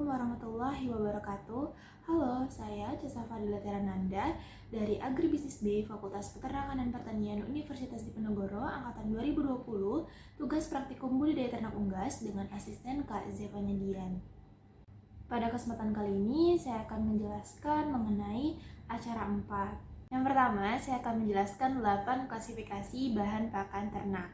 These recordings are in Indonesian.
warahmatullahi wabarakatuh. Halo, saya Cesa Fadila Terananda dari Agribisnis B, Fakultas Peternakan dan Pertanian Universitas Diponegoro, Angkatan 2020, tugas praktikum budidaya ternak unggas dengan asisten Kak Zevanya Dian. Pada kesempatan kali ini, saya akan menjelaskan mengenai acara 4. Yang pertama, saya akan menjelaskan 8 klasifikasi bahan pakan ternak.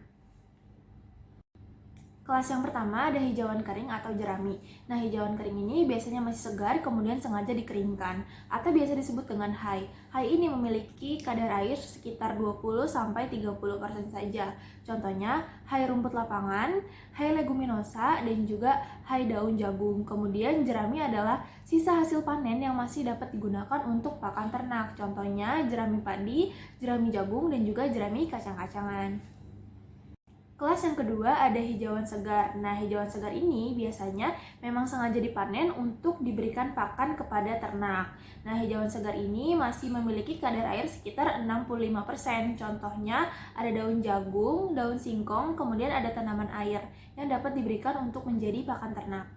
Kelas yang pertama ada hijauan kering atau jerami. Nah, hijauan kering ini biasanya masih segar, kemudian sengaja dikeringkan, atau biasa disebut dengan hay. Hay ini memiliki kadar air sekitar 20-30% saja. Contohnya, hay rumput lapangan, hay leguminosa, dan juga hay daun jagung. Kemudian jerami adalah sisa hasil panen yang masih dapat digunakan untuk pakan ternak. Contohnya, jerami padi, jerami jagung, dan juga jerami kacang-kacangan. Kelas yang kedua ada hijauan segar. Nah, hijauan segar ini biasanya memang sengaja dipanen untuk diberikan pakan kepada ternak. Nah, hijauan segar ini masih memiliki kadar air sekitar 65%. Contohnya ada daun jagung, daun singkong, kemudian ada tanaman air yang dapat diberikan untuk menjadi pakan ternak.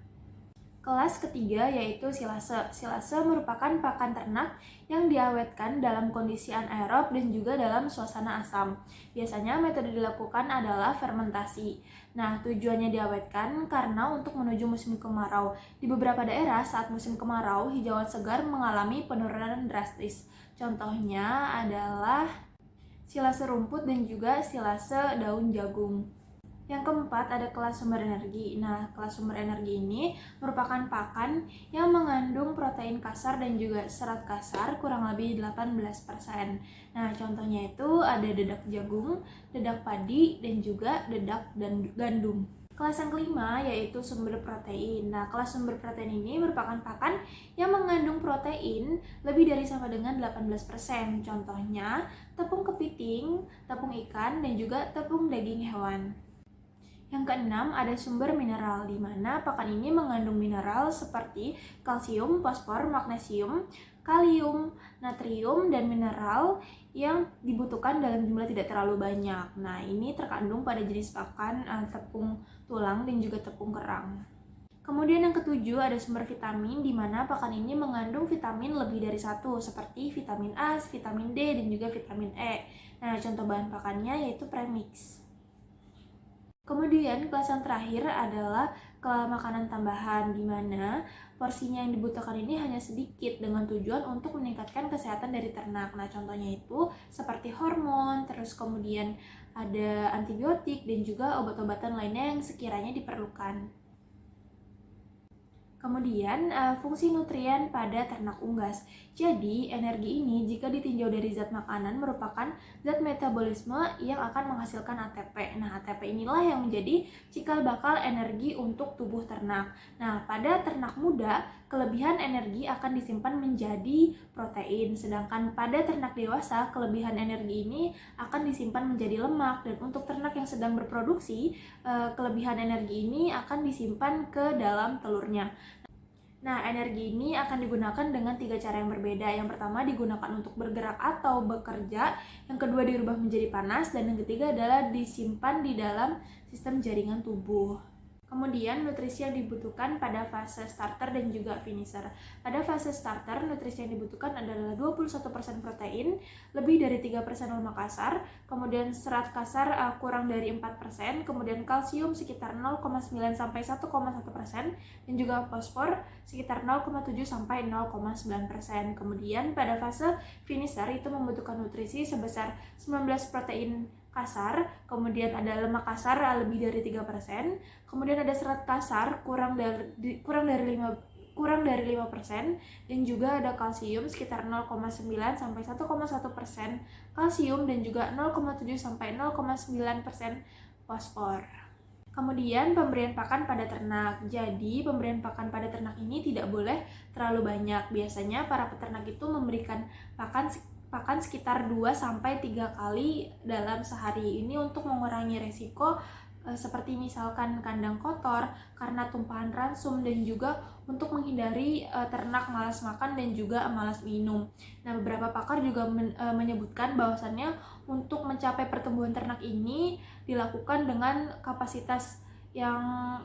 Kelas ketiga yaitu silase. Silase merupakan pakan ternak yang diawetkan dalam kondisi anaerob dan juga dalam suasana asam. Biasanya metode dilakukan adalah fermentasi. Nah, tujuannya diawetkan karena untuk menuju musim kemarau. Di beberapa daerah saat musim kemarau, hijauan segar mengalami penurunan drastis. Contohnya adalah silase rumput dan juga silase daun jagung. Yang keempat ada kelas sumber energi. Nah, kelas sumber energi ini merupakan pakan yang mengandung protein kasar dan juga serat kasar kurang lebih 18%. Nah, contohnya itu ada dedak jagung, dedak padi, dan juga dedak dan gandum. Kelas yang kelima yaitu sumber protein. Nah, kelas sumber protein ini merupakan pakan yang mengandung protein lebih dari sama dengan 18%. Contohnya tepung kepiting, tepung ikan, dan juga tepung daging hewan. Yang keenam ada sumber mineral, di mana pakan ini mengandung mineral seperti kalsium, fosfor, magnesium, kalium, natrium, dan mineral yang dibutuhkan dalam jumlah tidak terlalu banyak. Nah, ini terkandung pada jenis pakan tepung tulang dan juga tepung kerang. Kemudian yang ketujuh ada sumber vitamin, di mana pakan ini mengandung vitamin lebih dari satu, seperti vitamin A, vitamin D, dan juga vitamin E. Nah, contoh bahan pakannya yaitu premix. Kemudian kelas yang terakhir adalah kelas makanan tambahan, di mana porsinya yang dibutuhkan ini hanya sedikit dengan tujuan untuk meningkatkan kesehatan dari ternak. Nah, contohnya itu seperti hormon, terus kemudian ada antibiotik dan juga obat-obatan lainnya yang sekiranya diperlukan. Kemudian, fungsi nutrien pada ternak unggas. Jadi, energi ini jika ditinjau dari zat makanan merupakan zat metabolisme yang akan menghasilkan ATP. Nah, ATP inilah yang menjadi cikal bakal energi untuk tubuh ternak. Nah, pada ternak muda, kelebihan energi akan disimpan menjadi protein. Sedangkan pada ternak dewasa, kelebihan energi ini akan disimpan menjadi lemak. Dan untuk ternak yang sedang berproduksi, kelebihan energi ini akan disimpan ke dalam telurnya. Nah, energi ini akan digunakan dengan 3 cara yang berbeda. Yang pertama digunakan untuk bergerak atau bekerja, yang kedua dirubah menjadi panas, dan yang ketiga adalah disimpan di dalam sistem jaringan tubuh. Kemudian nutrisi yang dibutuhkan pada fase starter dan juga finisher. Pada fase starter, nutrisi yang dibutuhkan adalah 21% protein, lebih dari 3% lemak kasar, kemudian serat kasar kurang dari 4%, kemudian kalsium sekitar 0,9-1,1%, dan juga fosfor sekitar 0,7-0,9%. Kemudian pada fase finisher itu membutuhkan nutrisi sebesar 19 protein kasar, kemudian ada lemak kasar lebih dari 3%, kemudian ada serat kasar kurang dari 5%, dan juga ada kalsium sekitar 0,9-1,1% kalsium, dan juga 0,7-0,9% fosfor. Kemudian pemberian pakan pada ternak. Jadi pemberian pakan pada ternak ini tidak boleh terlalu banyak. Biasanya para peternak itu memberikan pakan sekitar 2-3 kali dalam sehari. Ini untuk mengurangi resiko seperti misalkan kandang kotor karena tumpahan ransum, dan juga untuk menghindari ternak malas makan dan juga malas minum. Nah, beberapa pakar juga menyebutkan bahwasannya untuk mencapai pertumbuhan ternak ini dilakukan dengan kapasitas yang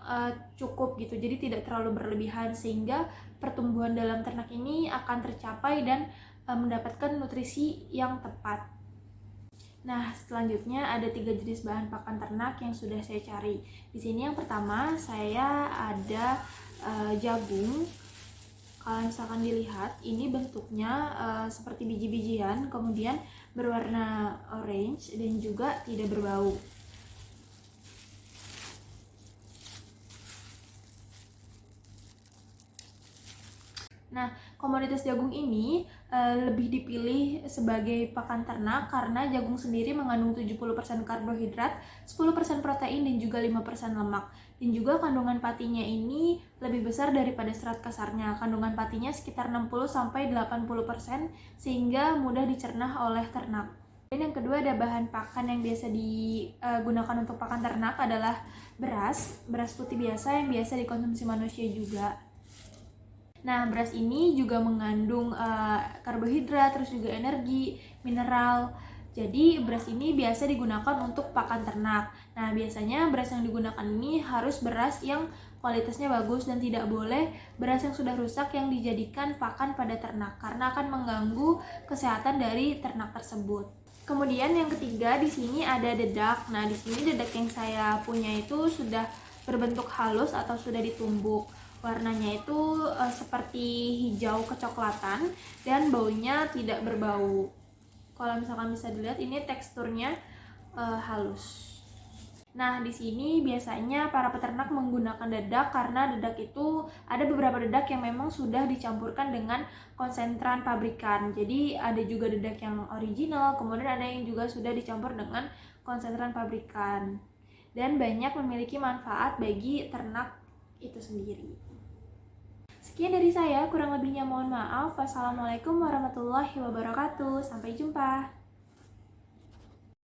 cukup gitu, jadi tidak terlalu berlebihan, sehingga pertumbuhan dalam ternak ini akan tercapai dan mendapatkan nutrisi yang tepat. Nah, selanjutnya ada 3 jenis bahan pakan ternak yang sudah saya cari. Di sini yang pertama saya ada jagung. Kalau misalkan dilihat, ini bentuknya seperti biji-bijian, kemudian berwarna orange dan juga tidak berbau. Nah, komoditas jagung ini lebih dipilih sebagai pakan ternak karena jagung sendiri mengandung 70% karbohidrat, 10% protein, dan juga 5% lemak. Dan juga kandungan patinya ini lebih besar daripada serat kasarnya. Kandungan patinya sekitar 60-80%, sehingga mudah dicerna oleh ternak. Dan yang kedua ada bahan pakan yang biasa digunakan untuk pakan ternak adalah beras putih biasa yang biasa dikonsumsi manusia juga. Nah, beras ini juga mengandung karbohidrat, terus juga energi, mineral. Jadi, beras ini biasa digunakan untuk pakan ternak. Nah, biasanya beras yang digunakan ini harus beras yang kualitasnya bagus dan tidak boleh beras yang sudah rusak yang dijadikan pakan pada ternak karena akan mengganggu kesehatan dari ternak tersebut. Kemudian yang ketiga di sini ada dedak. Nah, di sini dedak yang saya punya itu sudah berbentuk halus atau sudah ditumbuk. Warnanya itu seperti hijau kecoklatan dan baunya tidak berbau. Kalau misalkan bisa dilihat ini teksturnya halus. Nah, di sini biasanya para peternak menggunakan dedak karena dedak itu ada beberapa dedak yang memang sudah dicampurkan dengan konsentran pabrikan. Jadi ada juga dedak yang original, kemudian ada yang juga sudah dicampur dengan konsentran pabrikan. Dan banyak memiliki manfaat bagi ternak itu sendiri. Sekian dari saya, kurang lebihnya mohon maaf. Wassalamualaikum warahmatullahi wabarakatuh. Sampai jumpa.